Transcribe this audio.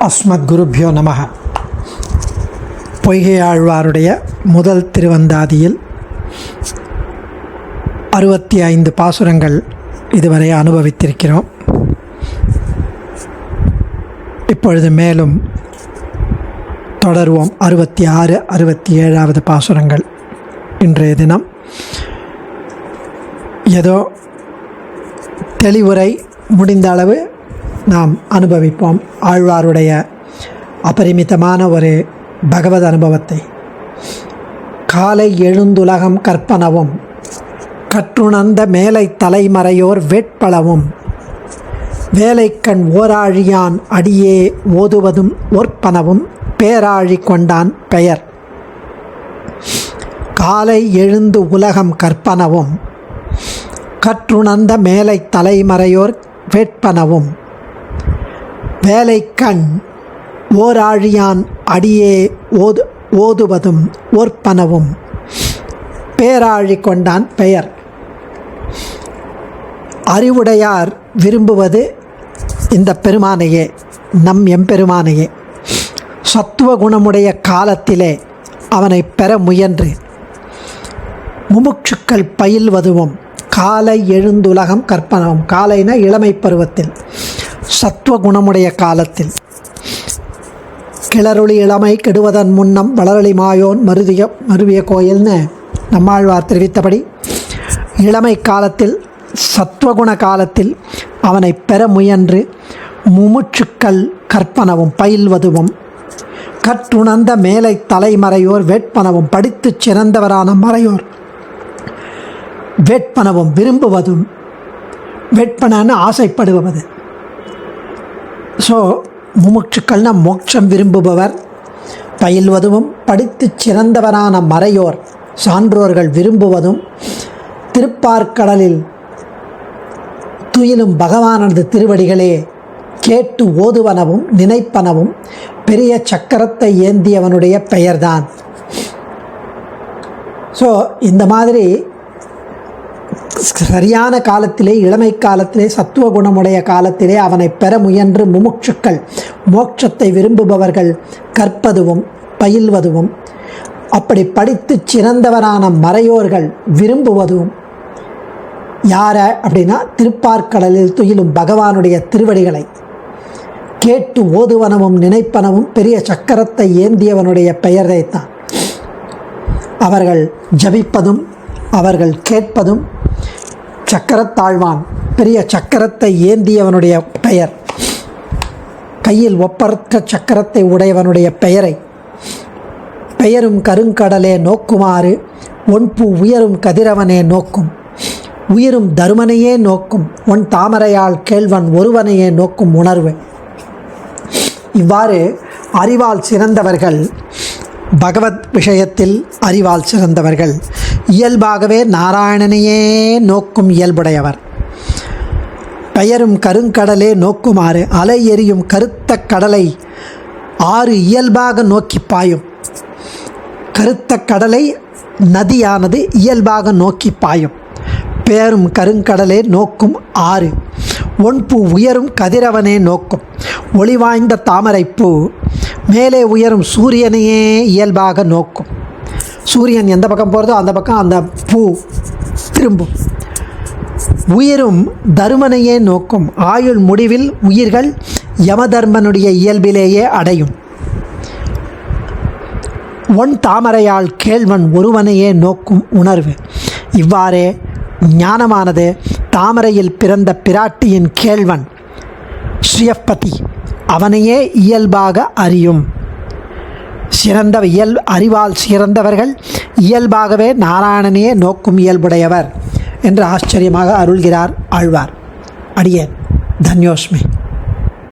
அஸ்மத் குருப்யோ நமஹ. பொய்கை ஆழ்வாருடைய முதல் திருவந்தாதியில் 65 பாசுரங்கள் இதுவரை அனுபவித்திருக்கிறோம். இப்பொழுது மேலும் தொடருவோம். 66, 67வது பாசுரங்கள். இன்றைய தினம் ஏதோ தெளிவுரை முடிந்த அளவு நாம் அனுபவிப்போம். ஆழ்வாருடைய அபரிமிதமான ஒரு பகவத் அனுபவத்தை. காலை எழுந்துலகம் கற்பனவும் கற்றுணர்ந்த மேலை தலைமறையோர் வேட்பளவும் வேலைக்கண் ஓராழியான் அடியே ஓதுவதும் ஓர்ப்பனவும் பேராழி கொண்டான் பெயர். காலை எழுந்து உலகம் கற்பனவும் கற்றுணர்ந்த மேலை தலைமறையோர் வேட்பனவும் வேலைக்கண் ஓராழியான் அடியே ஓதுவதும் ஓர்ப்பனவும் பேராழி கொண்டான் பெயர். அறிவுடையார் விரும்புவது இந்த பெருமானையே, நம் எம்பெருமானையே. சத்துவ குணமுடைய காலத்திலே அவனை பெற முயன்று முமுட்சுக்கள் பயில்வதுவும் காலை எழுந்துலகம் கற்பனவும். காலைனா இளமை பருவத்தில், சத்துவ குணமுடைய காலத்தில். கிளறொளி இளமை கெடுவதன் முன்னம் வளரளி மாயோன் மருவிய கோயில்னு நம்மாழ்வார் தெரிவித்தபடி இளமை காலத்தில், சத்துவகுண காலத்தில் அவனை பெற முயன்று முமுட்சுக்கள் கற்பனவும் பயில்வதுவும் கற்றுணர்ந்த மேலை தலைமறையோர் வேட்பனவும் படித்து சிறந்தவரான மறையோர் வேட்பனவும் விரும்புவதும். வேட்பனன்னு ஆசைப்படுவது. ஸோ முமுட்சுக்கள்னா மோட்சம் விரும்புபவர். பயில்வதும் படித்து சிறந்தவரான மறையோர் சான்றோர்கள் விரும்புவதும் திருப்பார்க்கடலில் துயிலும் பகவானது திருவடிகளே கேட்டு ஓதுவனவும் நினைப்பனவும் பெரிய சக்கரத்தை ஏந்தியவனுடைய பெயர்தான். ஸோ இந்த மாதிரி சரியான காலத்திலே, இளமை காலத்திலே, சத்துவ குணமுடைய காலத்திலே அவனை பெற முயன்று முமுட்சுக்கள் மோட்சத்தை விரும்புபவர்கள் கற்பதுவும் பயில்வதும், அப்படி படித்து சிறந்தவரான மறையோர்கள் விரும்புவதும். யார அப்படின்னா திருப்பார்க்கடலில் துயிலும் பகவானுடைய திருவடிகளை கேட்டு ஓதுவனவும் நினைப்பனவும் பெரிய சக்கரத்தை ஏந்தியவனுடைய பெயரைத்தான். அவர்கள் ஜபிப்பதும் அவர்கள் கேட்பதும் சக்கரத்தாழ்வான், பெரிய சக்கரத்தை ஏந்தியவனுடைய பெயர், கையில் ஒப்பற்ற சக்கரத்தை உடையவனுடைய பெயரை. பெயரும் கருங்கடலே நோக்குமாறு ஒன்பூ உயரும் கதிரவனே நோக்கும், உயிரும் தருமனையே நோக்கும் ஒன் தாமரையால் கேள்வன் ஒருவனையே நோக்கும் உணர்வு. இவ்வாறு அறிவால் சிறந்தவர்கள், பகவத் விஷயத்தில் அறிவால் சிறந்தவர்கள், இயல்பாகவே நாராயணனையே நோக்கும் இயல்புடையவர். பெயரும் கருங்கடலே நோக்குமாறு அலை எறியும் கருத்த கடலை ஆறு இயல்பாக நோக்கி பாயும். கருத்த கடலை நதியானது இயல்பாக நோக்கி பாயும். பேரும் கருங்கடலே நோக்கும் ஆறு ஒன்பூ உயரும் கதிரவனே நோக்கும், ஒளிவாய்ந்த தாமரைப்பூ மேலே உயரும் சூரியனையே இயல்பாக நோக்கும். சூரியன் எந்த பக்கம் போகிறதோ அந்த பக்கம் அந்த பூ திரும்பும். உயிரும் தருமனையே நோக்கும், ஆயுள் முடிவில் உயிர்கள் யமதர்மனுடைய இயல்பிலேயே அடையும். ஒன் தாமரையால் கேள்வன் ஒருவனையே நோக்கும் உணர்வு. இவ்வாறே ஞானமானது தாமரையில் பிறந்த பிராட்டியின் கேள்வன் ஸ்ரீயப்பதி அவனையே இயல்பாக அறியும். சிறந்த அறிவால் சிறந்தவர்கள் இயல்பாகவே நாராயணனையே நோக்கும் இயல்புடையவர் என்று ஆச்சரியமாக அருள்கிறார் ஆழ்வார். அடியேன் தன்யோஸ்மி.